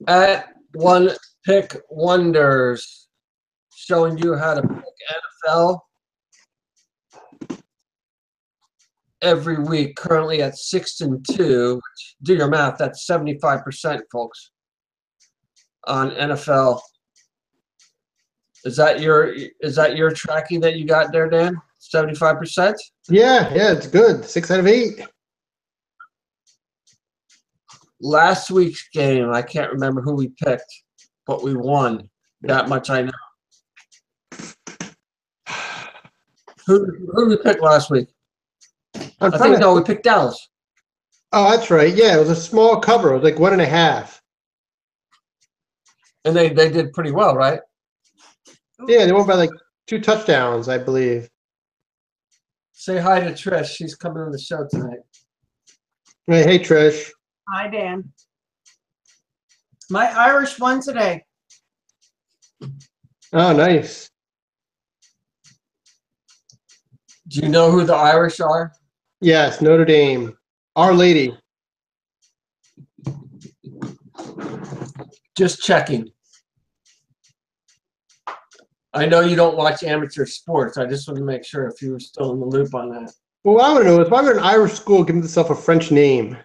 At One Pick Wonders, showing you how to pick NFL every week. Currently at 6-2. Which, do your math. That's 75%, folks, on NFL. Is that your tracking that you got there, Dan? 75%? Yeah, it's good. 6 out of 8. Last week's game, I can't remember who we picked, but we won. That much I know. Who did we pick last week? We picked Dallas. Oh, that's right. Yeah, it was a small cover. It was like 1.5. And they did pretty well, right? Yeah, they won by like 2 touchdowns, I believe. Say hi to Trish. She's coming on the show tonight. Hey, Trish. Hi, Dan. My Irish won today. Oh, nice. Do you know who the Irish are? Yes, Notre Dame. Our Lady. Just checking. I know you don't watch amateur sports. I just want to make sure if you were still in the loop on that. Well, what I want to know is why would an Irish school give itself a French name?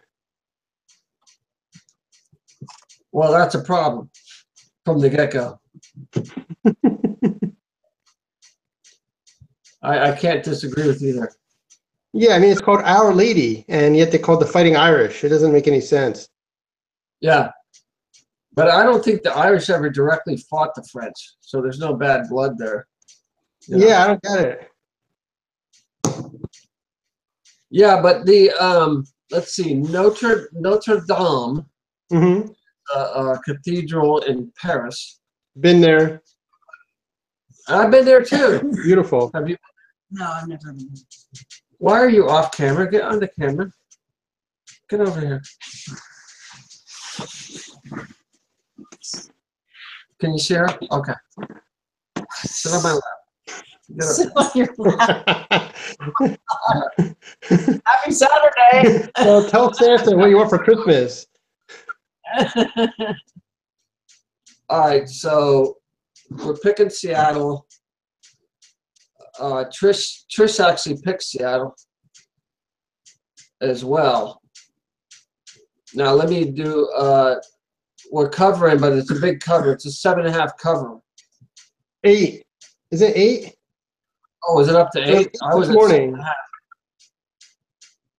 Well, that's a problem from the get-go. I can't disagree with you there. Yeah, I mean, it's called Our Lady, and yet they called the Fighting Irish. It doesn't make any sense. Yeah. But I don't think the Irish ever directly fought the French, so there's no bad blood there. You know? Yeah, I don't get it. Yeah, but the let's see, Notre Dame, cathedral in Paris. Been there. I've been there too. Beautiful. Have you? No, I've never been. Why are you off camera? Get on the camera. Get over here. Can you share? Okay. Sit on my lap. Sit on your lap. Happy Saturday. Well, tell Santa what you want for Christmas. All right, so we're picking Seattle. Trish actually picked Seattle as well. Now let me do. We're covering, but it's a big cover. It's a 7.5 cover. 8. Is it 8? Oh, is it up to 8? I was this morning.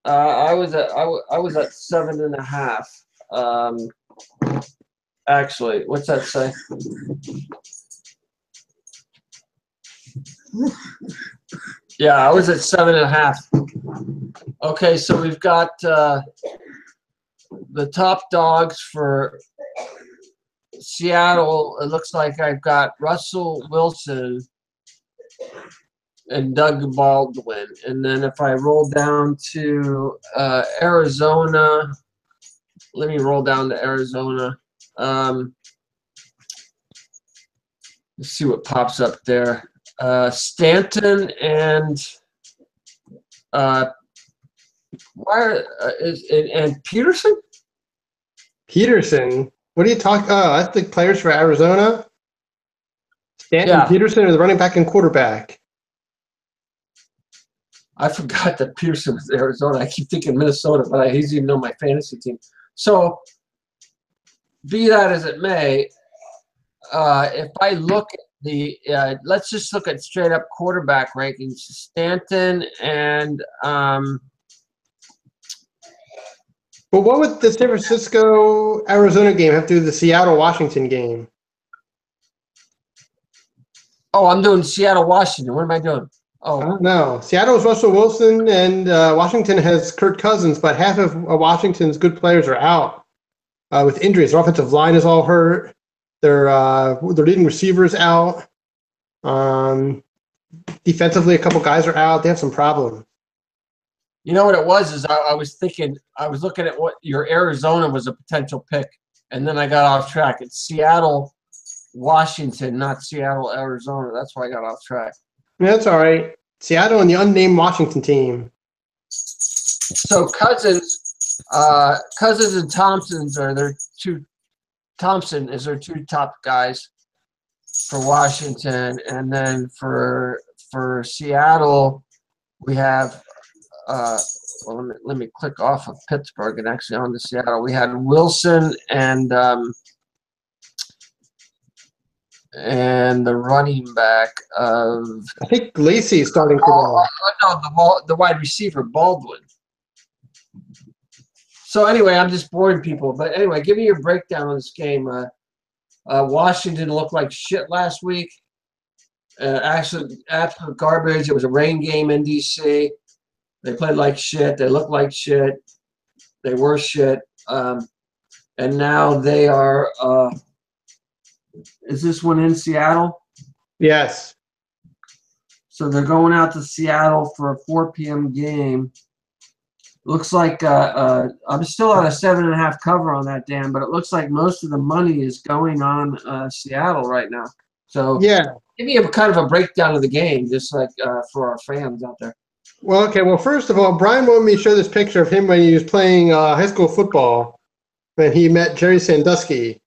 I was at 7.5. Actually, what's that say? Yeah, I was at 7.5. Okay, so we've got the top dogs for Seattle. It looks like I've got Russell Wilson and Doug Baldwin. And then if I roll down to Arizona, let me roll down to Arizona. Let's see what pops up there. Stanton and and Peterson? Peterson? What are you talking? Oh, I think players for Arizona. Stanton, yeah. Peterson are the running back and quarterback. I forgot that Peterson was Arizona. I keep thinking Minnesota, but he's even on my fantasy team. So, be that as it may, if I look at the, let's just look at straight up quarterback rankings. Stanton and. But what would the San Francisco Arizona game have to do with the Seattle Washington game? Oh, I'm doing Seattle Washington. What am I doing? Oh, I don't know. Seattle's Russell Wilson and Washington has Kirk Cousins, but half of Washington's good players are out with injuries. Their offensive line is all hurt. Their leading receiver is out. Defensively, a couple guys are out. They have some problems. You know what it was is I was looking at what your Arizona was a potential pick, and then I got off track. It's Seattle, Washington, not Seattle, Arizona. That's why I got off track. Yeah, that's all right. Seattle and the unnamed Washington team. So Cousins Cousins and Thompson's are their two. Thompson is their two top guys for Washington, and then for Seattle, we have. Well, let me click off of Pittsburgh and actually on to Seattle. We had Wilson and the running back of. I think Lacey is starting Oh, for no, the wide receiver Baldwin. So anyway, I'm just boring people. But anyway, give me your breakdown on this game. Washington looked like shit last week. Actually, absolute garbage. It was a rain game in D.C. They played like shit. They looked like shit. They were shit. And now they are. Is this one in Seattle? Yes. So they're going out to Seattle for a 4 p.m. game. Looks like I'm still on a 7.5 cover on that, Dan, but it looks like most of the money is going on Seattle right now. So Yeah. give me a kind of a breakdown of the game, just like for our fans out there. Well, okay. Well, first of all, Brian wanted me to show this picture of him when he was playing high school football when he met Jerry Sandusky.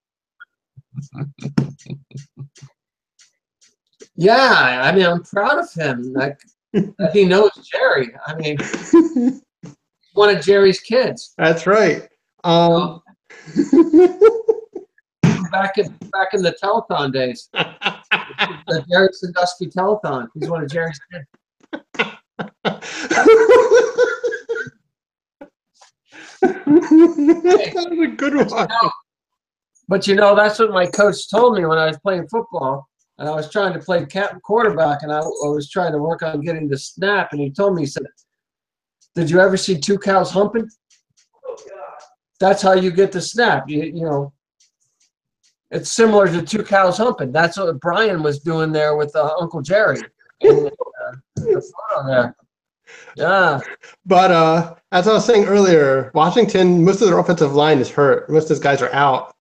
Yeah, I mean, I'm proud of him. Like that he knows Jerry. I mean, one of Jerry's kids. That's right. Back in the telethon days, the Jerry Sandusky telethon. He's one of Jerry's kids. That was a good one. But you know, that's what my coach told me when I was playing football, and I was trying to play quarterback, and I was trying to work on getting the snap, and he told me, he said, "Did you ever see two cows humping? Oh, God. That's how you get the snap. You know, it's similar to two cows humping. That's what Brian was doing there with Uncle Jerry. And, the photo there. Yeah. But as I was saying earlier, Washington, most of their offensive line is hurt. Most of those guys are out.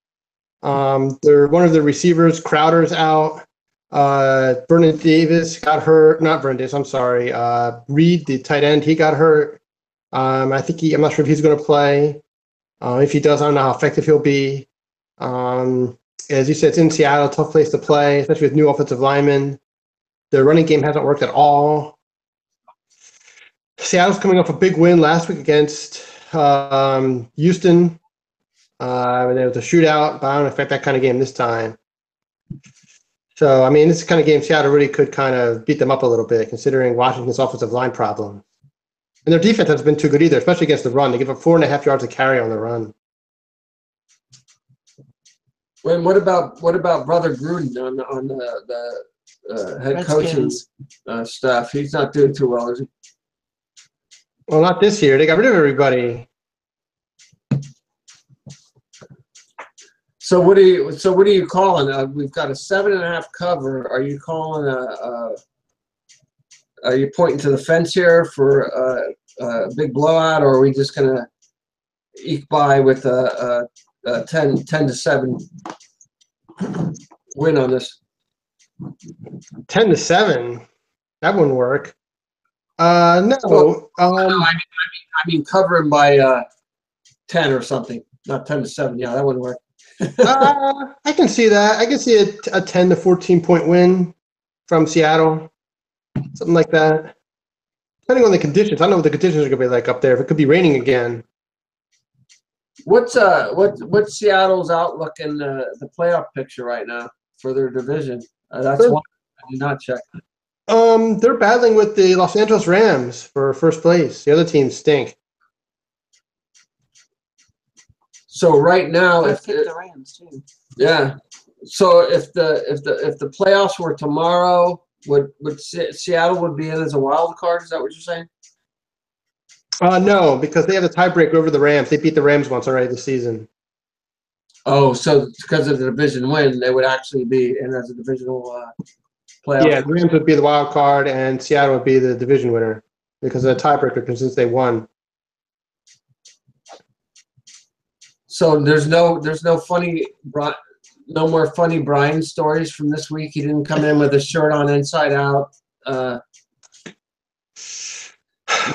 They're one of the receivers, Crowder's out. Vernon Davis got hurt. Not Vernon Davis, I'm sorry. Reed, the tight end, he got hurt. I'm not sure if he's going to play. If he does, I don't know how effective he'll be. As you said, it's in Seattle, tough place to play, especially with new offensive linemen. The running game hasn't worked at all. Seattle's coming off a big win last week against Houston. There was a shootout, but I don't expect that kind of game this time. So, I mean, this is the kind of game Seattle really could kind of beat them up a little bit, considering Washington's offensive line problem. And their defense hasn't been too good either, especially against the run. They give up 4.5 yards a carry on the run. Well, what about Brother Gruden on the head coaching staff? He's not doing too well, is he? Well, not this year. They got rid of everybody. So what are you calling? We've got a 7.5 cover. Are you calling are you pointing to the fence here for a big blowout, or are we just gonna eke by with a 10-7 win on this? 10-7. That wouldn't work. No. I mean covering by 10 or something, not 10-7. Yeah, that wouldn't work. I can see that. I can see a 10 to 14 point win from Seattle, something like that. Depending on the conditions, I don't know what the conditions are going to be like up there. If it could be raining again. What's Seattle's outlook in the playoff picture right now for their division? That's one I did not check. They're battling with the Los Angeles Rams for first place. The other teams stink. So right now, I if picked the Rams too. yeah, so if the playoffs were tomorrow, would Seattle would be in as a wild card? Is that what you're saying? No, because they have the tiebreaker over the Rams. They beat the Rams once already this season. Oh, so because of the division win, they would actually be in as a divisional playoff. Yeah, the Rams would be the wild card, and Seattle would be the division winner because of the tiebreaker since they won. So there's no more funny Brian stories from this week. He didn't come in with a shirt on inside out.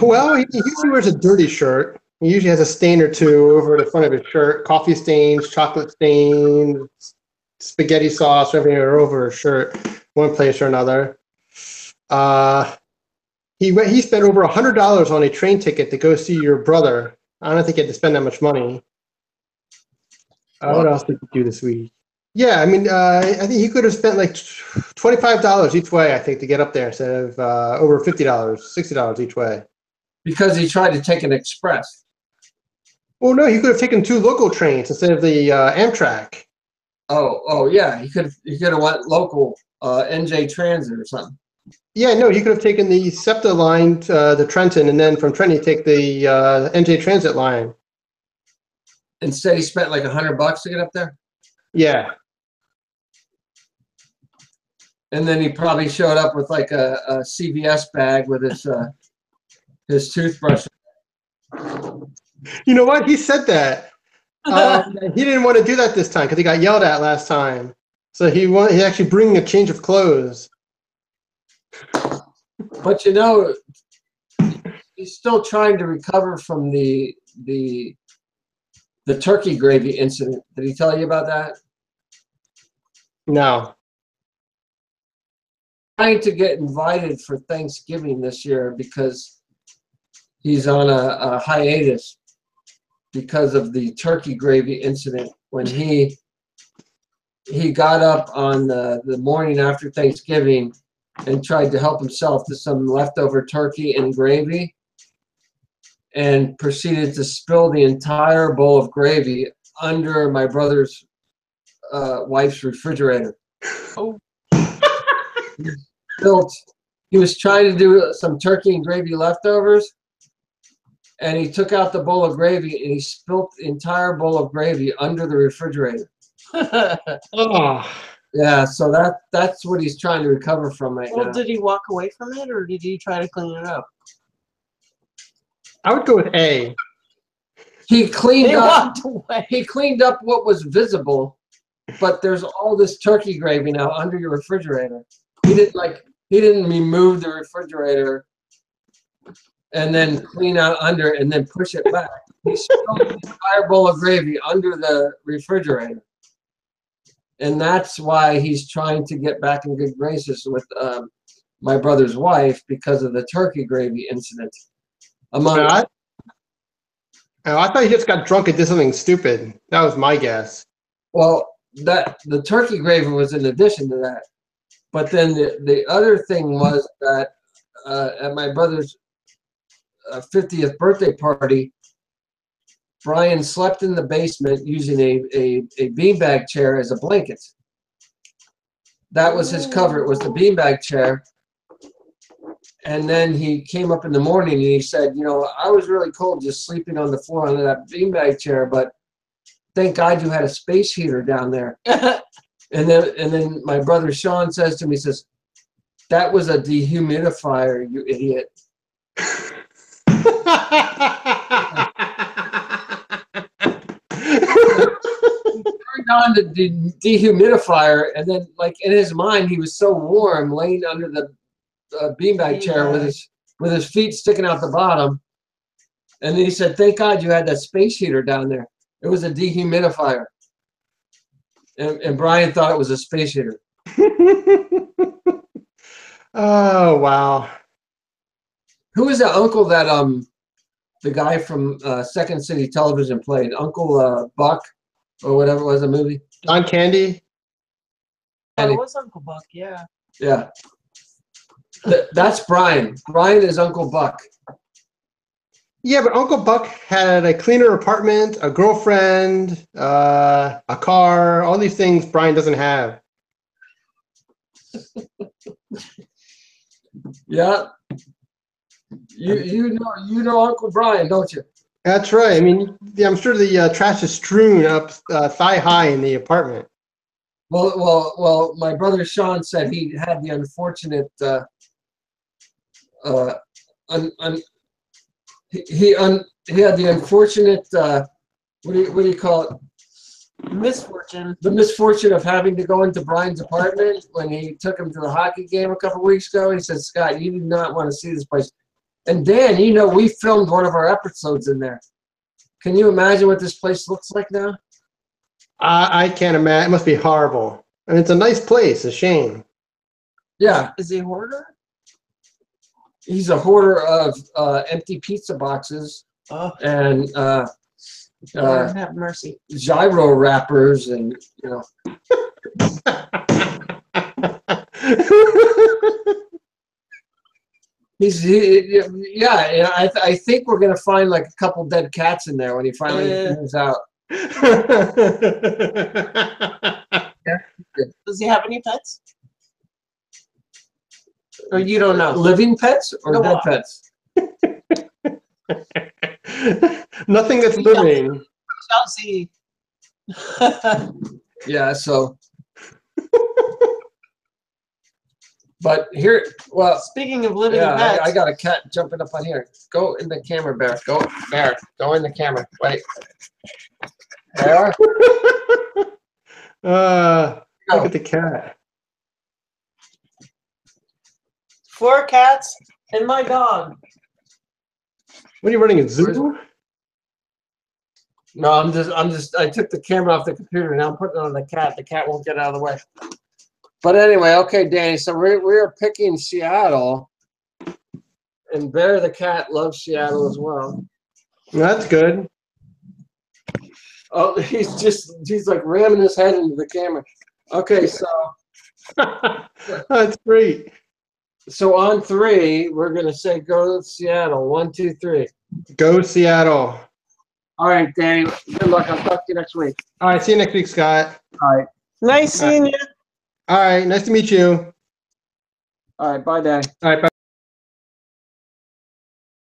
Well, he usually wears a dirty shirt He usually has a stain or two over the front of his shirt. Coffee stains, chocolate stains, spaghetti sauce, everything are over his shirt, one place or another. He spent over $100 on a train ticket to go see your brother. I don't think he had to spend that much money. What else did he do this week? Yeah, I mean, I think he could have spent like $25 each way, I think, to get up there instead of over $50, $60 each way. Because he tried to take an express. Well, no, he could have taken 2 local trains instead of the Amtrak. Oh, yeah. He could have went local NJ Transit or something. Yeah, no, you could have taken the SEPTA line to Trenton, and then from Trenton you take the NJ Transit line. Instead, he spent like $100 to get up there. Yeah. And then he probably showed up with like a CVS bag with his toothbrush. You know what? He said that. He didn't want to do that this time because he got yelled at last time. So he actually bringing a change of clothes. But you know, he's still trying to recover from the turkey gravy incident. Did he tell you about that? No. Trying to get invited for Thanksgiving this year because he's on a hiatus because of the turkey gravy incident when he got up on the morning after Thanksgiving and tried to help himself to some leftover turkey and gravy and proceeded to spill the entire bowl of gravy under my brother's wife's refrigerator. Oh. He was trying to do some turkey and gravy leftovers, and he took out the bowl of gravy and he spilled the entire bowl of gravy under the refrigerator. Oh. Yeah, so that's what he's trying to recover from right now. Well, did he walk away from it, or did he try to clean it up? I would go with A. He cleaned He up. walked away. He cleaned up what was visible, but there's all this turkey gravy now under your refrigerator. He didn't remove the refrigerator and then clean out under and then push it back. He spilled the entire bowl of gravy under the refrigerator. And that's why he's trying to get back in good graces with my brother's wife because of the turkey gravy incident. I thought he just got drunk and did something stupid. That was my guess. Well, the turkey gravy was in addition to that. But then the other thing was that at my brother's 50th birthday party, Brian slept in the basement using a beanbag chair as a blanket. That was his cover. It was the beanbag chair. And then he came up in the morning and he said, you know, I was really cold just sleeping on the floor under that beanbag chair, but thank God you had a space heater down there. And then my brother Sean says to me, he says, that was a dehumidifier, you idiot. Turned on the dehumidifier, and then, like, in his mind, he was so warm, laying under the beanbag chair with his feet sticking out the bottom. And then he said, "Thank God you had that space heater down there. It was a dehumidifier." And Brian thought it was a space heater. Oh wow! Who is that uncle that the guy from Second City Television played? Uncle Buck, or whatever it was, a movie. John Candy. Oh, it was Uncle Buck, yeah. Yeah. That's Brian. Brian is Uncle Buck. Yeah, but Uncle Buck had a cleaner apartment, a girlfriend, a car, all these things Brian doesn't have. Yeah. You know Uncle Brian, don't you? That's right. I mean, yeah, I'm sure the trash is strewn up thigh high in the apartment. Well. My brother Sean said he had the unfortunate. He had the unfortunate. What do you call it? Misfortune. The misfortune of having to go into Brian's apartment when he took him to the hockey game a couple weeks ago. He said, "Scott, you do not want to see this place." And Dan, you know, we filmed one of our episodes in there. Can you imagine what this place looks like now? I can't imagine. It must be horrible. I mean, it's a nice place. A shame. Yeah, Is he a hoarder? he's a hoarder of empty pizza boxes Oh, and Lord have mercy. gyro wrappers, and yeah. I think we're gonna find like a couple dead cats in there when he finally moves out. Does he have any pets? Or you don't know? Living pets or No, dead pets? Nothing that's living. Chelsea. Yeah. So, but here, well, Speaking of living yeah, pets, I got a cat jumping up on here. Go in the camera, Bear. Go, Bear. Go in the camera. Wait. There. Look at the cat. 4 cats and my dog. What are you running a zoo? No, I'm just. I took the camera off the computer and now I'm putting it on the cat. The cat won't get out of the way. But anyway, okay, Danny. So we're picking Seattle, and Bear the cat loves Seattle as well. That's good. Oh, he's like ramming his head into the camera. Okay, so That's great. on 3, we're gonna say go to Seattle. 1, 2, 3. Go Seattle. All right, Danny. Good luck. I'll talk to you next week. All right. See you next week, Scott. All right. Nice seeing you. All right. Nice to meet you. All right. Bye, Danny. All right. Bye.